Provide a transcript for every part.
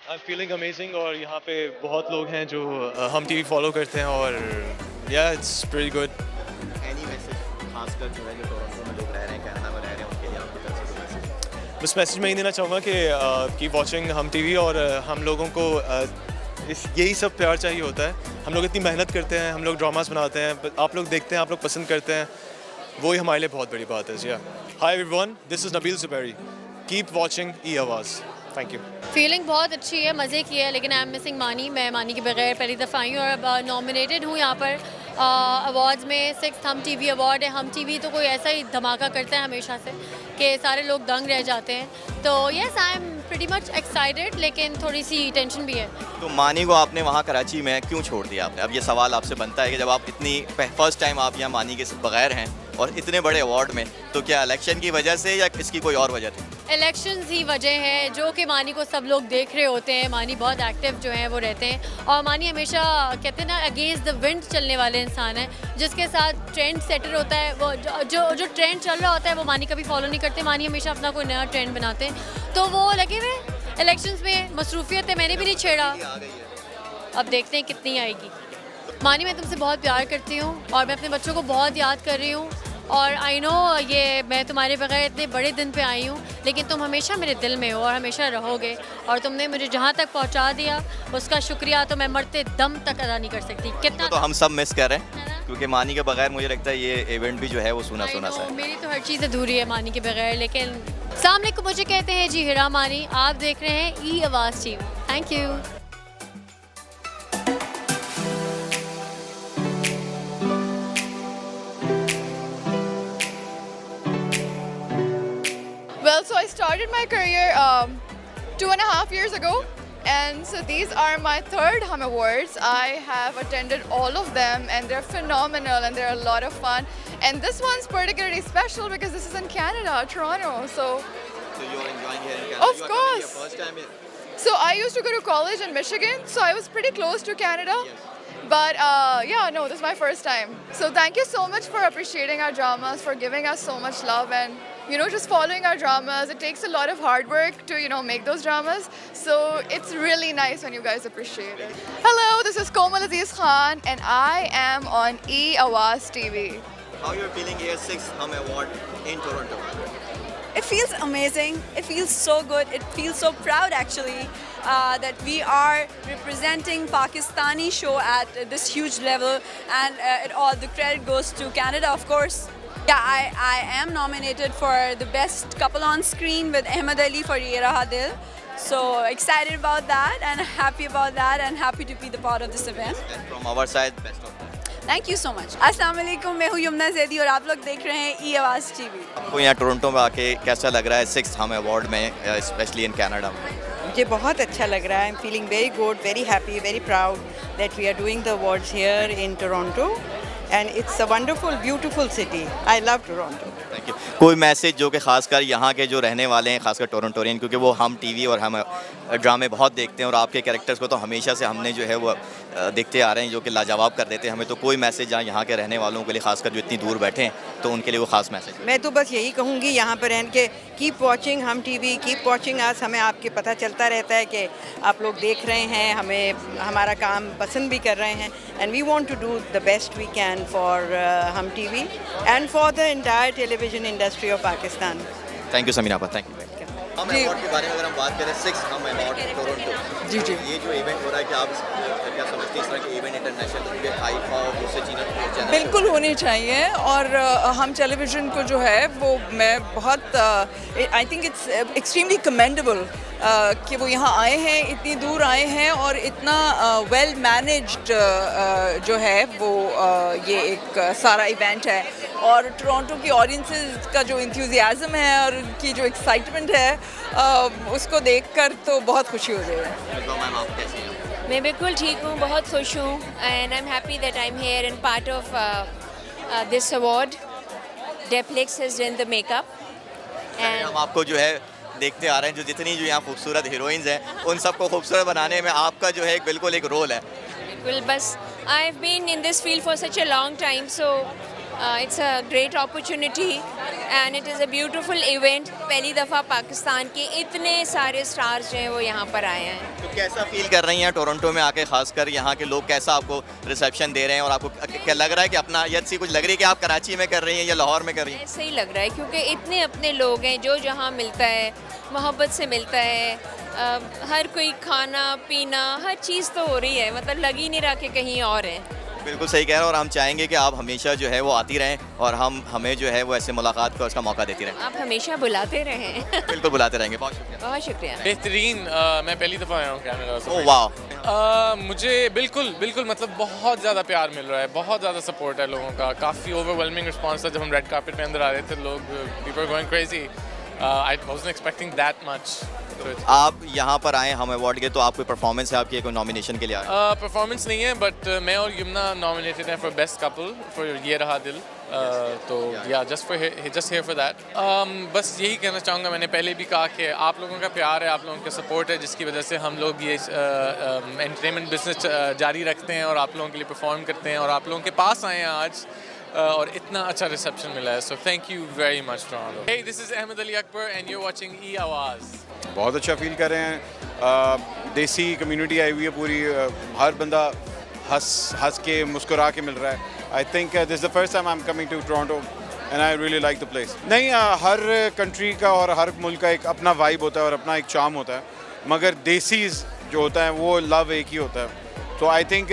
I am feeling amazing और यहाँ पे बहुत लोग हैं जो हम टीवी फॉलो करते हैं और या it's pretty good. Any message खासकर जो है जो टोरंटो में लोग रह रहे हैं, कनाडा में रह रहे हैं, उनके लिए आपकी तरफ से कोई मैसेज? बस मैसेज मैं ही देना चाहूँगा कि कीप वॉचिंग हम टीवी और हम लोगों को यही सब प्यार चाहिए होता है। हम लोग इतनी मेहनत करते हैं, हम लोग ड्रामास बनाते हैं, आप लोग देखते हैं, आप लोग पसंद करते हैं, वही हमारे लिए बहुत बड़ी बात है। जी hi everyone, this is Nabeel Zubairi, keep watching E Awaz. Thank you. Feeling बहुत अच्छी है, मज़े की है, लेकिन आई एम मिसिंग मानी। मैं मानी के बगैर पहली दफ़ा आई हूँ और अब नॉमिनेटेड हूँ यहाँ पर अवार्ड्स में। 6th हम टीवी अवार्ड है। हम टीवी तो कोई ऐसा ही धमाका करता है हमेशा से कि सारे लोग दंग रह जाते हैं। तो yes, I am pretty much excited, लेकिन थोड़ी सी टेंशन भी है। तो मानी को आपने वहाँ कराची में क्यों छोड़ दिया आपने? अब ये सवाल आपसे बनता है कि जब आप इतनी फर्स्ट टाइम आप यहाँ मानी के बगैर हैं और इतने बड़े अवार्ड में, तो क्या इलेक्शन की वजह से या इसकी कोई और वजह थी? इलेक्शंस ही वजह है जो कि मानी को सब लोग देख रहे होते हैं। मानी बहुत एक्टिव जो है वो रहते हैं और मानी हमेशा कहते हैं ना अगेंस्ट द विंड चलने वाले इंसान है, जिसके साथ ट्रेंड सेटर होता है। वो जो ट्रेंड चल रहा होता है वो मानी कभी फॉलो नहीं करते। मानी हमेशा अपना कोई नया ट्रेंड बनाते हैं, तो वो लगे हुए इलेक्शंस में मसरूफियत है, मैंने भी नहीं छेड़ा। अब देखते हैं कितनी आएगी। मानी, मैं तुमसे बहुत प्यार करती हूँ और मैं अपने बच्चों को बहुत याद कर रही हूँ और आई नो ये मैं तुम्हारे बगैर इतने बड़े दिन पे आई हूँ, लेकिन तुम हमेशा मेरे दिल में हो और हमेशा रहोगे और तुमने मुझे जहाँ तक पहुँचा दिया उसका शुक्रिया तो मैं मरते दम तक अदा नहीं कर सकती। कितना तो हम सब मिस कर रहे है हैं ना? क्योंकि मानी के बगैर मुझे लगता है ये इवेंट भी जो है वो सुना सुना सा है। मेरी तो हर चीज़ अधूरी है मानी के बगैर। लेकिन सामने को मुझे कहते हैं जी हिरा मानी, आप देख रहे हैं ई आवाज़ TV. Thank you. Well, so I started my career 2.5 years ago, and so these are my third Hum Awards. I have attended all of them, and they're phenomenal, and they're a lot of fun. And this one's particularly special because this is in Canada, Toronto. So you're enjoying here in Canada? Of course. First time here? So I used to go to college in Michigan, so I was pretty close to Canada. But yeah, no, this is my first time. So thank you so much for appreciating our dramas, for giving us so much love, and just following our dramas. It takes a lot of hard work to make those dramas. So it's really nice when you guys appreciate it. Hello, this is Komal Aziz Khan, and I am on E Awaaz TV. How you're feeling here, 6th Hum Award in Toronto? It feels amazing. It feels so good. It feels so proud actually that we are representing Pakistani show at this huge level, and the credit goes to Canada, of course. Yeah, I am nominated for the best couple on screen with Ahmed Ali for Ye Raha Dil. So excited about that and happy about that and happy to be the part of this event. And from our side, best of luck. Thank you so much. अस्सलाम वालेकुम, मैं हूँ यमुना ज़ैदी और आप लोग देख रहे हैं ई आवाज़ टीवी। आपको यहाँ टोरंटो में आके कैसा लग रहा है 6th हम अवार्ड में, स्पेशली इन कनाडा में? मुझे बहुत अच्छा लग रहा है। I am feeling very good, very happy, very proud that we are doing the awards here in Toronto and it's a wonderful beautiful city. I love Toronto. Thank you. कोई message जो कि खासकर यहाँ के जो रहने वाले हैं, खासकर टोरंटोरियन, क्योंकि वो हम टीवी और हम ड्रामे बहुत देखते हैं और आपके कैरेक्टर्स को तो हमेशा से हमने जो है वो देखते आ रहे हैं, जो कि लाजवाब कर देते हैं हमें। तो कोई मैसेज यहाँ के रहने वालों के लिए, खासकर जो इतनी दूर बैठे हैं, तो उनके लिए वो खास मैसेज? मैं तो बस यही कहूँगी यहाँ पर रहने के, कीप वॉचिंग हम टीवी, कीप वॉचिंग अस। हमें आपके पता चलता रहता है कि आप लोग देख रहे हैं, हमें हमारा काम पसंद भी कर रहे हैं, and we want to do the best we can for Hum TV and for the entire television industry of Pakistan. Thank you Sameena, thank you. Hum award के बारे में अगर हम बात करें, 6th हम अवार्ड टोरंटो, जी जी, ये जो इवेंट हो रहा है, क्या आप क्या समझते हैं इस तरह के इवेंट इंटरनेशनल आईफा और दूसरे चैनल? बिल्कुल होनी चाहिए और हम टेलीविज़न को जो है वो मैं बहुत I think it's extremely commendable कि वो यहाँ आए हैं, इतनी दूर आए हैं और इतना वेल मैनेज्ड जो है वो ये एक सारा इवेंट है। और टोरंटो की ऑडियंसेस का जो इंथुजियाज़म है और उनकी जो एक्साइटमेंट है उसको देखकर तो बहुत खुशी हो रही है। मैं बिल्कुल ठीक हूँ, बहुत खुश हूँ and I am happy that I am here and part of this award. डेप्लेक्स has done the makeup and हम आपको जो है देखते आ रहे हैं, जो जितनी जो यहाँ खूबसूरत हीरोइंस हैं उन सबको खूबसूरत बनाने में आपका जो है बिल्कुल एक रोल है। बिल्कुल, बस I have been in this field for such a long time, so it's a great opportunity and it is a beautiful event. पहली दफ़ा पाकिस्तान के इतने सारे स्टार्स जो हैं वो यहाँ पर आए हैं। तो कैसा फील कर रही हैं टोरंटो में आके, खासकर यहाँ के लोग कैसा आपको रिसेप्शन दे रहे हैं, और आपको क्या लग रहा है कि अपना यद सी कुछ लग रही है कि आप कराची में कर रही हैं या लाहौर में कर रही हैं? ऐसे ही लग रहा है क्योंकि इतने अपने लोग हैं, जो जहाँ मिलता है मोहब्बत से मिलता है। हर कोई खाना पीना हर चीज़ तो हो रही है, मतलब लग ही नहीं रहा कि कहीं और है। बिल्कुल सही कह रहे हैं, और हम चाहेंगे कि आप हमेशा जो है वो आती रहें और हमें जो है वो ऐसे मुलाकात का उसका मौका देती रहें। आप हमेशा बुलाते रहें। बिल्कुल बुलाते रहेंगे, बहुत शुक्रिया। बहुत शुक्रिया। बेहतरीन। मैं पहली दफ़ा आया हूँ कनाडा से। ओह वाह। मुझे बिल्कुल मतलब बहुत ज़्यादा प्यार मिल रहा है, बहुत ज़्यादा सपोर्ट है लोगों का। काफ़ी ओवरवेलमिंग रिस्पांस था जब हम रेड कार्पेट पे अंदर आ रहे थे, लोग people going crazy. I wasn't expecting that much. आप यहाँ पर आए, हम अवार्ड के, तो आपकी परफॉर्मेंस है आपकी कोई नॉमिनेशन के लिए आए? परफॉर्मेंस नहीं है, बट मैं और यमुना नॉमिनेटेड हैं फॉर बेस्ट कपल फॉर ये रहा दिल। तो या जस्ट हियर फॉर दैट। बस यही कहना चाहूँगा, मैंने पहले भी कहा कि आप लोगों का प्यार है, आप लोगों का सपोर्ट है, जिसकी वजह से हम लोग ये एंटरटेनमेंट बिजनेस जारी रखते हैं और आप लोगों के लिए परफॉर्म करते हैं और आप लोगों के पास आए हैं आज, और इतना अच्छा रिसेप्शन मिला है। So thank you very much Toronto. Hey, this is Ahmed Ali Akbar and you are watching E Awaz. बहुत अच्छा फील कर रहे हैं। देसी कम्युनिटी आई हुई है पूरी, हर बंदा हंस के मुस्कुरा के मिल रहा है। I think this the first time I am coming to Toronto and I really like the place. नहीं, हर कंट्री का और हर मुल्क का एक अपना वाइब होता है और अपना एक चार्म होता है, मगर देसीज जो होता है वो लव एक ही होता है। तो आई थिंक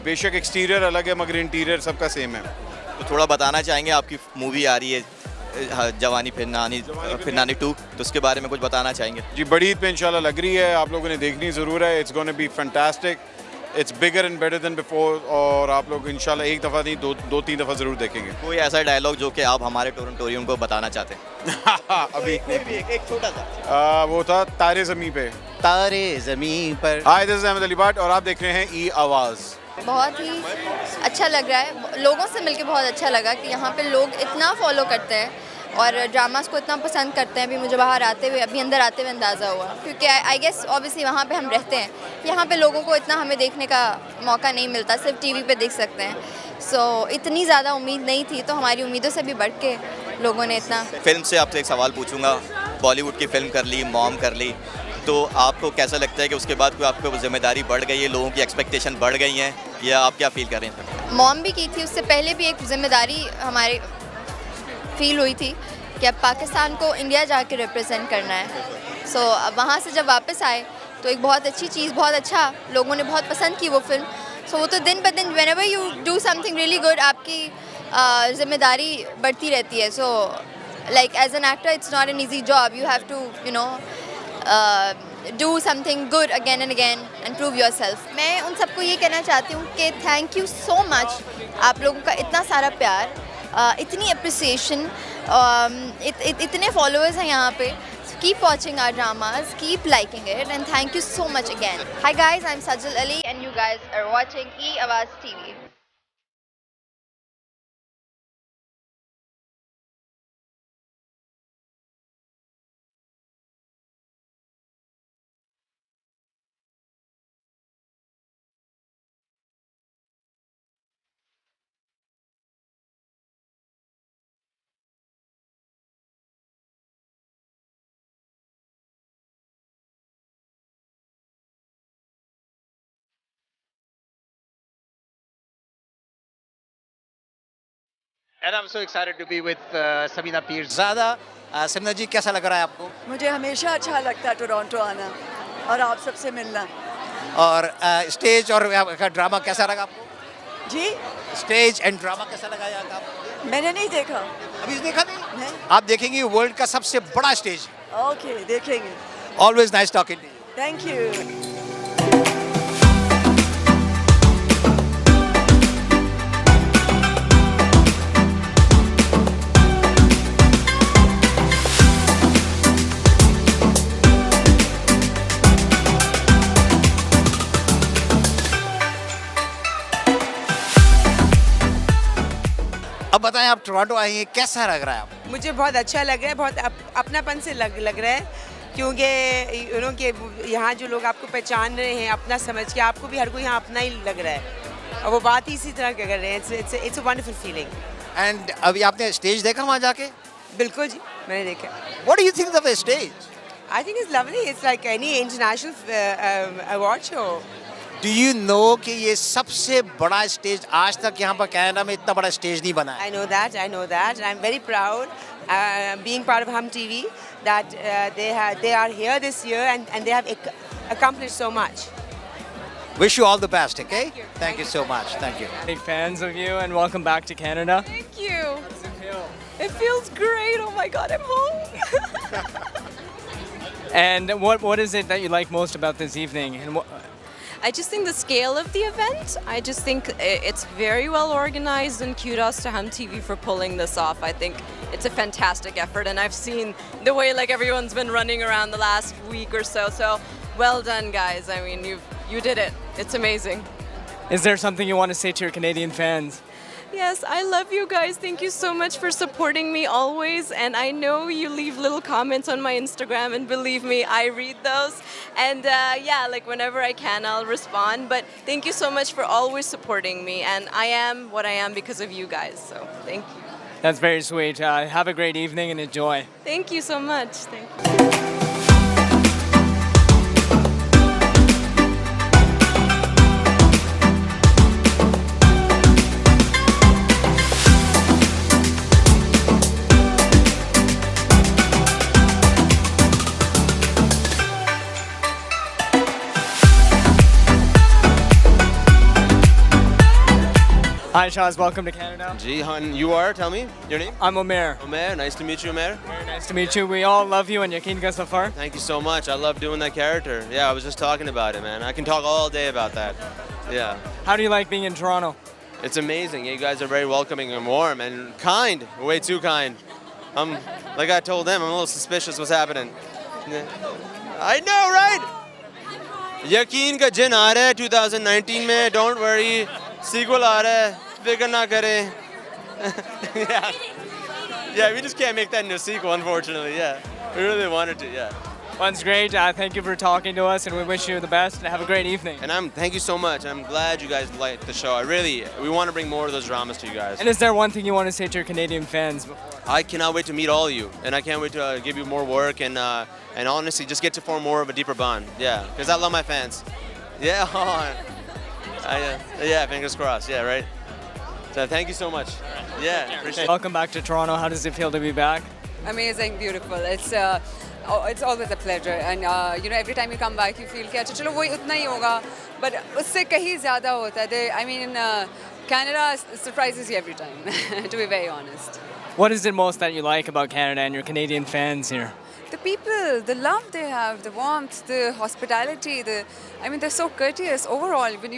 बेशक एक्सटीरियर अलग है मगर इंटीरियर सबका सेम है। तो थोड़ा बताना चाहेंगे, आपकी मूवी आ रही है जवानी फिर नानी 2, तो उसके बारे में कुछ बताना चाहेंगे? जी, बड़ी ईद पे इंशाल्लाह लग रही है, आप लोगों ने देखनी ज़रूर है। It's gonna be fantastic, it's bigger and better than before, और आप लोग इंशाल्लाह एक दफ़ा नहीं दो तीन दफ़ा ज़रूर देखेंगे। कोई ऐसा डायलॉग जो कि आप हमारे टोरंटोरियन को बताना चाहते हैं? अभी एक छोटा सा। वो था तारे ज़मीं पे। तारे ज़मीं पर। हाय, दिस इज अहमद अली भट्ट और आप देख रहे हैं ई आवाज़। बहुत ही अच्छा लग रहा है, लोगों से मिलके बहुत अच्छा लगा कि यहाँ पे लोग इतना फॉलो करते हैं और ड्रामास को इतना पसंद करते हैं। अभी मुझे बाहर आते हुए, अभी अंदर आते हुए अंदाज़ा हुआ, क्योंकि आई गेस ऑब्वियसली वहाँ पे हम रहते हैं, यहाँ पे लोगों को इतना हमें देखने का मौका नहीं मिलता, सिर्फ टीवी पे देख सकते हैं। सो इतनी ज़्यादा उम्मीद नहीं थी, तो हमारी उम्मीदों से भी बढ़ के लोगों ने इतना। फिल्म से आपसे एक सवाल पूछूंगा, बॉलीवुड की फिल्म कर ली, मॉम कर ली, तो आपको कैसा लगता है कि उसके बाद कोई आपको जिम्मेदारी बढ़ गई है, लोगों की एक्सपेक्टेशन बढ़ गई हैं, या आप क्या फील कर रहे हैं? मॉम भी की थी, उससे पहले भी एक जिम्मेदारी हमारे फील हुई थी कि अब पाकिस्तान को इंडिया जाके रिप्रेजेंट करना है। सो अब वहाँ से जब वापस आए तो एक बहुत अच्छी चीज़, बहुत अच्छा, लोगों ने बहुत पसंद की वो फिल्म। सो वो तो दिन ब दिन whenever you do something really good, आपकी जिम्मेदारी बढ़ती रहती है। So like as an actor it's not an easy job, you have to you know do something good again and again and prove yourself. मैं उन सबको ये कहना चाहती हूँ कि थैंक यू सो मच, आप लोगों का इतना सारा प्यार, इतनी अप्रिसिएशन, इतने फॉलोअर्स हैं यहाँ पे। Keep watching our dramas, keep liking it, and thank you so much again. Hi guys, I'm Sajal Ali and you guys are watching E Awaaz TV. And I'm so excited to be with Samina Peerzada. Samina जी, कैसा लग रहा है आपको? मुझे हमेशा अच्छा लगता है टोरंटो आना और आप सबसे मिलना। और स्टेज और ड्रामा कैसा लगा आपको? जी, स्टेज एंड ड्रामा कैसा लगा यहाँ का आपको? मैंने नहीं देखा। अभी देखा नहीं? आप देखेंगे, वर्ल्ड का सबसे बड़ा स्टेज। ओके, देखेंगे। Always nice talking to you. Thank you. अब बताएं, आप टोरंटो आई हैं, कैसा लग रहा है आपको? मुझे बहुत अच्छा लग रहा है, बहुत अपनापन से लग रहा है, क्योंकि यू नो कि यहाँ जो लोग आपको पहचान रहे हैं अपना समझ के, आपको भी हर कोई यहाँ अपना ही लग रहा है और वो बात ही इसी तरह कर रहे हैं। It's a wonderful feeling. And अभी आपने स्टेज देखा वहाँ जाके? बिल्कुल जी, मैंने देखा. What do you think of the stage? I think it's lovely. It's like any international award show. Do you know कि ये सबसे बड़ा स्टेज आज तक यहाँ पर कनाडा में इतना बड़ा स्टेज नहीं बना है. I know that. And I'm very proud being part of Hum TV that they are here this year and they have accomplished so much. Wish you all the best, okay? Thank you so much. Thank you. Big fans of you and welcome back to Canada. Thank you. It feels great. Oh my God, I'm home. And what is it that you like most about this evening? And I just think the scale of the event, I just think it's very well organized, and kudos to Hum TV for pulling this off. I think it's a fantastic effort, and I've seen the way like everyone's been running around the last week or so. So well done, guys. I mean, you did it. It's amazing. is there something you want to say to your Canadian fans? Yes, I love you guys. Thank you so much for supporting me always. And I know you leave little comments on my Instagram, and believe me, I read those. And yeah, like whenever I can, I'll respond. But thank you so much for always supporting me. And I am what I am because of you guys. So thank you. That's very sweet. Have a great evening and enjoy. Thank you so much. Thank you. Hi, Shaz. Welcome to Canada. Jihan, you are? Tell me your name. I'm Omer. Omer, nice to meet you, Omer. Very nice to meet you. We all love you and Yakin ka safar. Thank you so much. I love doing that character. Yeah, I was just talking about it, man. I can talk all day about that. Yeah. How do you like being in Toronto? It's amazing. You guys are very welcoming and warm and kind. Way too kind. Like I told them, I'm a little suspicious what's happening. Yeah. I know, right? Yakin ka jin aa raha hai 2019 mein. Don't worry. Sequel aa raha hai. Fikr na kare. Yeah, we just can't make that into a sequel, unfortunately. Yeah, we really wanted to. Yeah. One's great. Thank you for talking to us, and we wish you the best. And have a great evening. And thank you so much. I'm glad you guys liked the show. We want to bring more of those dramas to you guys. And is there one thing you want to say to your Canadian fans? I cannot wait to meet all of you, and I can't wait to give you more work and honestly just get to form more of a deeper bond. Yeah, because I love my fans. Yeah, yeah, fingers crossed. Yeah, right. So thank you so much. Yeah, appreciate it. Welcome back to Toronto. How does it feel to be back? Amazing, beautiful. It's always a pleasure, and you know, every time you come back, you feel कि अच्छा चलो वही उतना ही होगा, but उससे कहीं ज़्यादा होता है. I mean, Canada surprises you every time, to be very honest. What is it most that you like about Canada and your Canadian fans here? The people, the love they have, the warmth, the hospitality. I mean, they're so courteous overall. When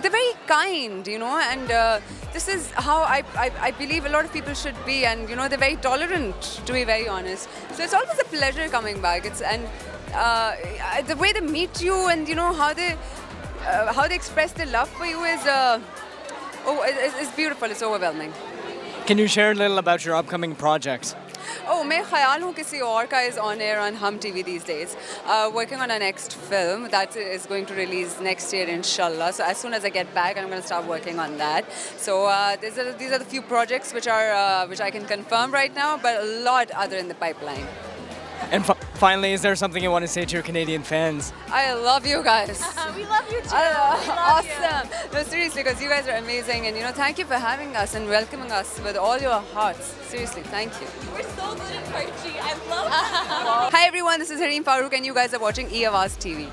they're very kind, you know, and this is how I believe a lot of people should be, and you know, they're very tolerant, to be very honest. So it's always a pleasure coming back. The way they meet you, and you know how they express their love for you is beautiful. It's overwhelming. Can you share a little about your upcoming projects? Oh, मैं ख्याल हूँ किसी और का is on air on Hum TV these days. Working on our next film that is going to release next year, inshallah. So as soon as I get back, I'm going to start working on that. So these are the few projects which I can confirm right now, but a lot other in the pipeline. And finally, is there something you want to say to your Canadian fans? I love you guys. We love you too. Awesome. No, seriously, because you guys are amazing, and you know, thank you for having us and welcoming us with all your hearts. Seriously, thank you. We're so good at Parchi. I love it. Hi everyone, this is Hareem Farooq, and you guys are watching E Awaaz TV.